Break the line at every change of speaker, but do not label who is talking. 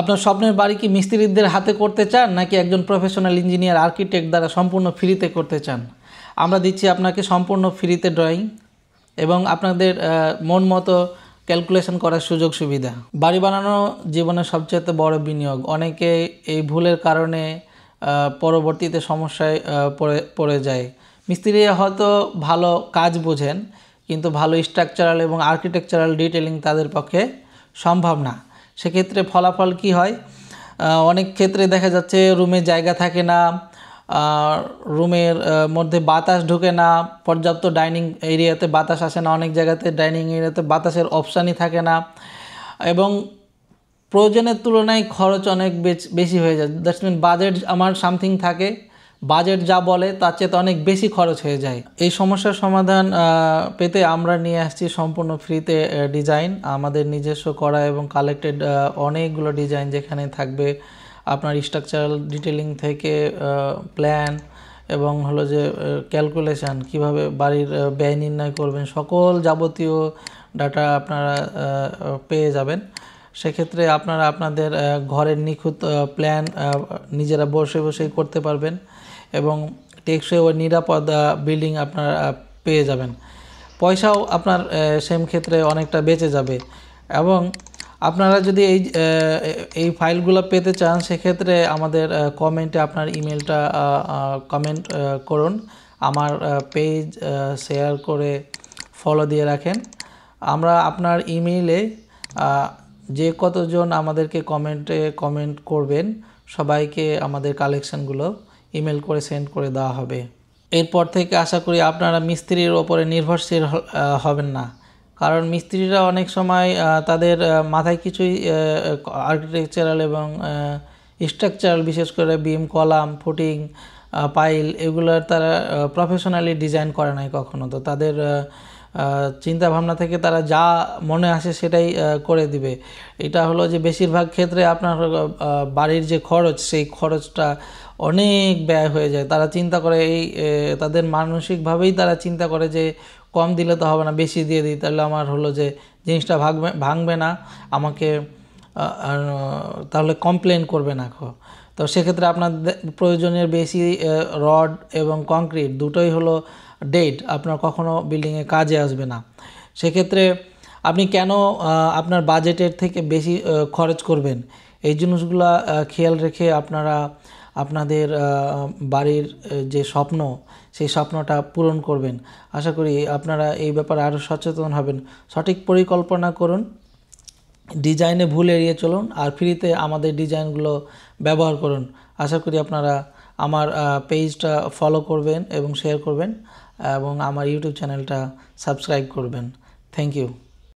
আপনার স্বপ্নের বাড়ি কি মিস্ত্রিদের হাতে করতে চান নাকি একজন প্রফেশনাল ইঞ্জিনিয়ার আর্কিটেক্ট দ্বারা সম্পূর্ণ ফ্রিতে করতে চান? আমরা দিচ্ছি আপনাকে সম্পূর্ণ ফ্রিতে ড্রয়িং এবং আপনাদের মন মতো ক্যালকুলেশন করার সুযোগ সুবিধা। বাড়ি বানানো জীবনের সবচেয়ে বড় বিনিয়োগ। অনেকে এই ভুলের কারণে পরবর্তীতে সমস্যায় পড়ে যায়। মিস্ত্রিরা হয়তো ভালো কাজ বোঝেন, কিন্তু ভালো স্ট্রাকচারাল এবং আর্কিটেকচারাল ডিটেলিং তাদের পক্ষে সম্ভব না। সেক্ষেত্রে ফলাফল কি হয়? অনেক ক্ষেত্রে দেখা যাচ্ছে রুমে জায়গা থাকে না, রুমের মধ্যে বাতাস ঢোকে না, পর্যাপ্ত ডাইনিং এরিয়াতে বাতাস আসে না, অনেক জায়গাতে ডাইনিং এরিয়াতে বাতাসের অপশানই থাকে না এবং প্রয়োজনের তুলনায় খরচ অনেক বেশি হয়ে যায়। দ্যাটস মিন বাজেট আমার সামথিং থাকে, বাজেট যা বলে তার চেয়ে অনেক বেশি খরচ হয়ে যায়। এই সমস্যার সমাধান পেতে আমরা নিয়ে আসছি সম্পূর্ণ ফ্রিতে ডিজাইন, আমাদের নিজস্ব করা এবং কালেক্টেড অনেকগুলো ডিজাইন, যেখানে থাকবে আপনার স্ট্রাকচারাল ডিটেলিং থেকে প্ল্যান এবং হলো যে ক্যালকুলেশান, কিভাবে বাড়ির ব্যয় নির্ণয় করবেন, সকল যাবতীয় ডাটা আপনারা পেয়ে যাবেন। সেক্ষেত্রে আপনারা আপনাদের ঘরের নিখুঁত প্ল্যান নিজেরা বসে বসেই করতে পারবেন এবং টেকসই ও নিরাপদ বিল্ডিং আপনারা পেয়ে যাবেন। পয়সাও আপনার সেম ক্ষেত্রে অনেকটা বেঁচে যাবে। এবং আপনারা যদি এই ফাইলগুলো পেতে চান, সেক্ষেত্রে আমাদের কমেন্টে আপনার ইমেলটা কমেন্ট করুন, আমার পেজ শেয়ার করে ফলো দিয়ে রাখেন। আমরা আপনার ইমেইলে যে কতজন আমাদেরকে কমেন্ট করবেন সবাইকে আমাদের কালেকশানগুলো ইমেল করে সেন্ড করে দেওয়া হবে। এরপর থেকে আশা করি আপনারা মিস্ত্রির ওপরে নির্ভরশীল হবেন না, কারণ মিস্ত্রিরা অনেক সময় তাদের মাথায় কিছুই আর্কিটেকচারাল এবং স্ট্রাকচারাল, বিশেষ করে বিম, কলাম, ফুটিং, পাইল, এগুলোর তারা প্রফেশনালি ডিজাইন করে নাই কখনো। তো তাদের চিন্তা ভাবনা থেকে তারা যা মনে আসে সেটাই করে দিবে। এটা হলো যে বেশিরভাগ ক্ষেত্রে আপনার বাড়ির যে খরচ, সেই খরচটা অনেক ব্যয় হয়ে যায়। তারা চিন্তা করে তাদের মানসিকভাবেই তারা চিন্তা করে যে কম দিলে তো হবে না, বেশি দিয়ে দিই, তাহলে আমার হলো যে জিনিসটা ভাঙবে না, আমাকে তাহলে কমপ্লেন করবে না। তো সেক্ষেত্রে আপনার প্রয়োজনের বেশি রড এবং কংক্রিট দুটোই হলো ডেড, আপনার কখনো বিল্ডিংয়ে কাজে আসবে না। সেক্ষেত্রে আপনি কেন আপনার বাজেটের থেকে বেশি খরচ করবেন? এই জিনিসগুলো খেয়াল রেখে আপনারা আপনাদের বাড়ির যে স্বপ্ন, সেই স্বপ্নটা পূরণ করবেন। আশা করি আপনারা এই ব্যাপারে আরও সচেতন হবেন। সঠিক পরিকল্পনা করুন, ডিজাইনে ভুল এড়িয়ে চলুন, আর ফ্রিতে আমাদের ডিজাইনগুলো ব্যবহার করুন। আশা করি আপনারা আমার পেজটা ফলো করবেন এবং শেয়ার করবেন এবং আমার ইউটিউব চ্যানেলটা সাবস্ক্রাইব করবেন। Thank you.